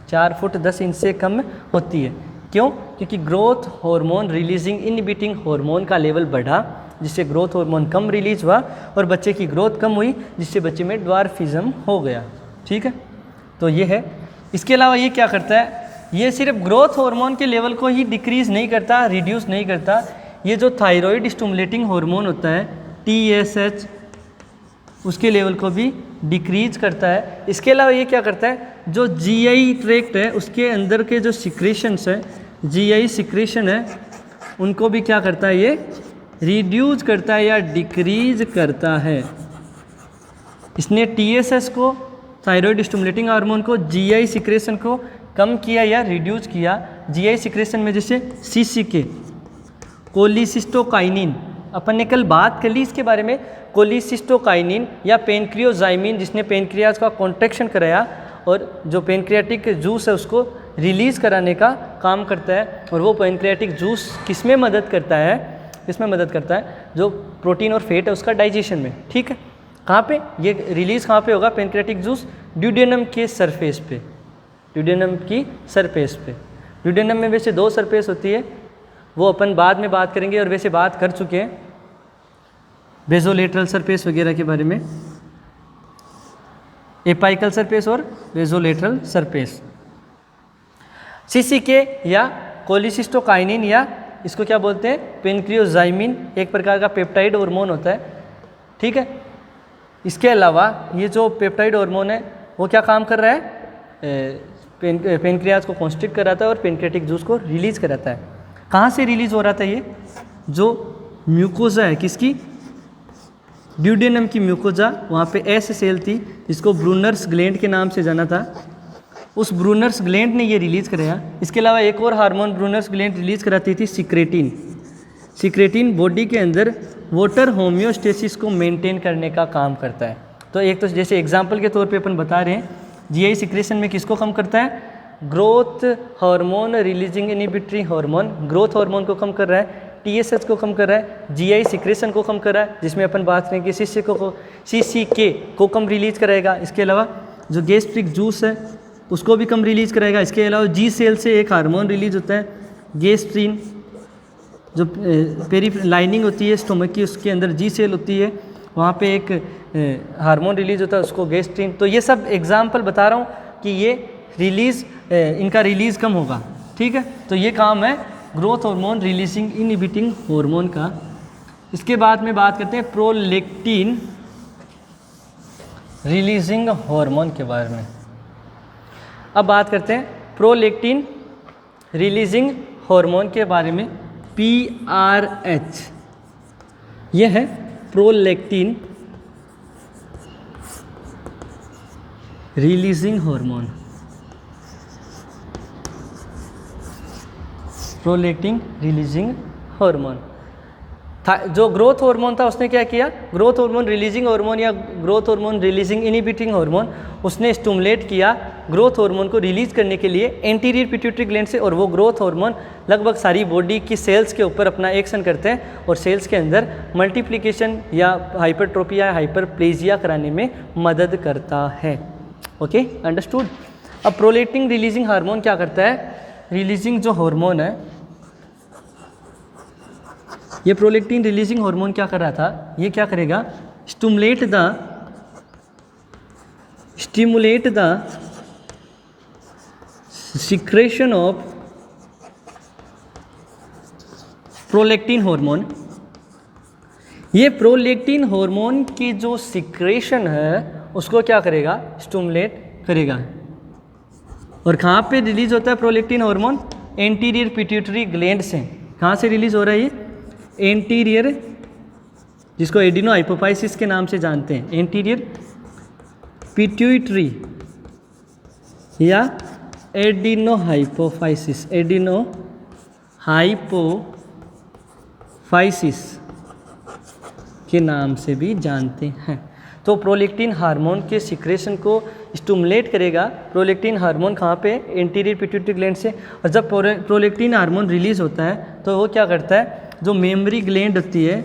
4 फुट 10 इंच से कम होती है। क्यों? क्योंकि growth hormone releasing inhibiting hormone का लेवल बढ़ा, जिससे ग्रोथ हार्मोन कम रिलीज हुआ और बच्चे की ग्रोथ कम हुई, जिससे बच्चे में ड्वार्फिज्म हो गया। ठीक है, तो ये है। इसके अलावा ये क्या करता है, ये सिर्फ ग्रोथ हार्मोन के लेवल को ही डिक्रीज़ नहीं करता, रिड्यूस नहीं करता, ये जो थायराइड स्टिमुलेटिंग हार्मोन होता है TSH, उसके लेवल को भी डिक्रीज करता है। इसके अलावा ये क्या करता है, जो GI ट्रैक्ट है उसके अंदर के जो सिक्रेशंस है, GI सिक्रेशन है, उनको भी क्या करता है, ये रिड्यूस करता है या डिक्रीज करता है। इसने TSH को, थायराइड स्टिमुलेटिंग हार्मोन को, GI सिक्रेशन को कम किया या रिड्यूस किया। GI सिक्रेशन में जैसे CCK, कोलिसिस्टोकाइनिन, अपन ने कल बात कर ली इसके बारे में, कोलिसिस्टोकाइनिन या पेनक्रियोजाइमिन, जिसने पेनक्रियाज का कॉन्ट्रैक्शन कराया और जो पेनक्रियाटिक जूस है उसको रिलीज़ कराने का काम करता है। और वो पेनक्रियाटिक जूस किस में मदद करता है, इसमें मदद करता है जो प्रोटीन और फैट है उसका डाइजेशन में। ठीक है, कहाँ पे ये रिलीज़ कहाँ पे होगा, पेनक्रियाटिक जूस ड्यूडेनम के सरफेस पे, ड्यूडेनम की सरफेस पे। ड्यूडेनम में वैसे 2 सरफेस होती है, वो अपन बाद में बात करेंगे और वैसे बात कर चुके हैं बेजोलेटरल सरफेस वगैरह के बारे में, एपाइकल सरफेस और बेजोलेटरल सरफेस। CCK या कोलिसिस्टोकाइनिन या इसको क्या बोलते हैं, पेनक्रियोजाइमिन, एक प्रकार का पेप्टाइड हार्मोन होता है। ठीक है, इसके अलावा ये जो पेप्टाइड हार्मोन है वो क्या काम कर रहा है, पेनक्रियाज को कॉन्स्ट्रिक्ट कराता है और पेनक्रियाटिक जूस को रिलीज़ कराता है। कहाँ से रिलीज़ हो रहा था, ये जो म्यूकोजा है किसकी, ड्यूडेनम की म्यूकोजा, वहाँ पे S सेल थी जिसको ब्रूनर्स ग्लैंड के नाम से जाना था, उस ब्रूनर्स ग्लैंड ने ये रिलीज़ कराया। इसके अलावा एक और हार्मोन ब्रूनर्स ग्लैंड रिलीज़ कराती थी, सिक्रेटिन। सिक्रेटिन बॉडी के अंदर वाटर होम्योस्टेसिस को मेंटेन करने का काम करता है। तो एक तो जैसे एग्जांपल के तौर पे अपन बता रहे हैं, GI सिक्रेशन में किसको कम करता है, growth hormone releasing inhibitory hormone, growth hormone को कम कर रहा है, TSH को कम कर रहा है, GI सिक्रेशन को कम कर रहा है, जिसमें अपन बात करें कि CCK को कम रिलीज कराएगा। इसके अलावा जो गैस्ट्रिक जूस है उसको भी कम रिलीज कराएगा। इसके अलावा G सेल से एक हार्मोन रिलीज होता है गेस्ट्रिन, जो पेरी लाइनिंग होती है स्टोमक की, उसके अंदर G सेल होती है, वहाँ पे एक हार्मोन रिलीज होता है उसको गेस्ट्रिन। तो ये सब एग्जाम्पल बता रहा हूँ कि ये रिलीज़, इनका रिलीज़ कम होगा। ठीक है, तो ये काम है growth hormone releasing inhibiting hormone का। इसके बाद में बात करते हैं प्रोलेक्टिन रिलीजिंग हार्मोन के बारे में। अब बात करते हैं प्रोलेक्टिन रिलीजिंग हार्मोन के बारे में। PRH ये है prolactin releasing hormone. Prolactin releasing hormone था, जो ग्रोथ हार्मोन था उसने क्या किया, ग्रोथ हार्मोन रिलीजिंग हार्मोन या growth hormone releasing inhibiting hormone, उसने स्टिमुलेट किया ग्रोथ हार्मोन को रिलीज करने के लिए एंटीरियर पिट्यूटरी ग्लैंड से। और वो ग्रोथ हार्मोन लगभग सारी बॉडी की सेल्स के ऊपर अपना एक्शन करते हैं और सेल्स के अंदर मल्टीप्लिकेशन या हाइपरट्रोफी या हाइपरप्लेजिया कराने में मदद करता है। Okay, understood. अब प्रोलेक्टिन रिलीजिंग हार्मोन क्या करता है, रिलीजिंग जो हार्मोन है, ये प्रोलेक्टिन रिलीजिंग हार्मोन क्या कर रहा था, ये क्या करेगा, stimulate the secretion of prolactin hormone. ये प्रोलेक्टिन हार्मोन की जो सिक्रेशन है उसको क्या करेगा, स्टिमुलेट करेगा। और कहाँ पे रिलीज होता है prolactin hormone, anterior pituitary gland से। कहाँ से रिलीज हो रहा है ये, एंटीरियर, जिसको एडिनो हाइपोफाइसिस के नाम से जानते हैं, एंटीरियर पिट्यूटरी या एडिनोहाइपोफाइसिस, एडिनोहाइपोफाइसिस के नाम से भी जानते हैं। तो प्रोलैक्टिन हार्मोन के सिक्रेशन को स्टिमुलेट करेगा। प्रोलैक्टिन हार्मोन कहाँ पे? एंटीरियर पिट्यूटरी ग्लैंड से। और जब प्रोलैक्टिन हार्मोन रिलीज होता है तो वो क्या करता है, जो मेमरी ग्लैंड होती है,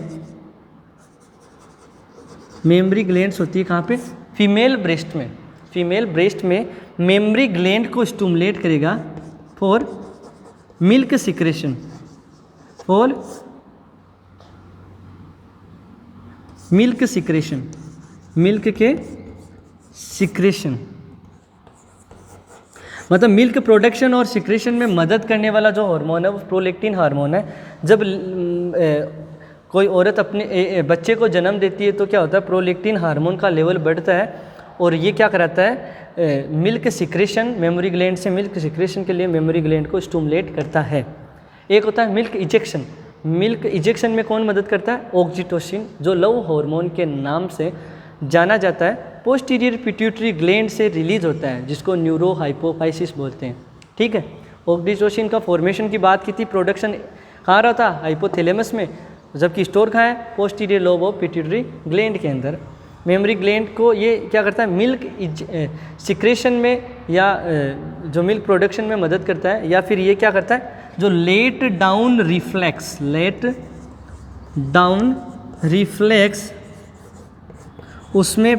मेमरी ग्लैंड्स होती है कहाँ पे? फीमेल ब्रेस्ट में। फीमेल ब्रेस्ट में मेमरी ग्लैंड को स्टिमुलेट करेगा for milk secretion, for milk secretion, milk के सिक्रेशन, मतलब मिल्क प्रोडक्शन और सिक्रेशन में मदद करने वाला जो हार्मोन है वो प्रोलैक्टिन हार्मोन है। जब कोई औरत अपने बच्चे को जन्म देती है तो क्या होता है, प्रोलैक्टिन हार्मोन का लेवल बढ़ता है और ये क्या कराता है, मिल्क सिक्रेशन, मेमोरी ग्लैंड से मिल्क सिक्रेशन के लिए मेमोरी ग्लैंड को स्टिमुलेट करता है। एक होता है मिल्क इजेक्शन। मिल्क इजेक्शन में कौन मदद करता है? ऑक्सीटोसिन, जो लव हार्मोन के नाम से जाना जाता है, पोस्टीरियर पिट्यूटरी ग्लैंड से रिलीज होता है, जिसको न्यूरोहाइपोफाइसिस बोलते हैं। ठीक है, ऑक्सीटोसिन का फॉर्मेशन की बात की थी, प्रोडक्शन कहाँ रहा था? हाइपोथैलेमस में, जबकि स्टोर कहाँ है? Posterior lobe of pituitary gland के अंदर। मेमोरी ग्लैंड को ये क्या करता है, मिल्क सिक्रेशन में या जो मिल्क प्रोडक्शन में मदद करता है, या फिर ये क्या करता है, जो let down reflex, let down reflex उसमें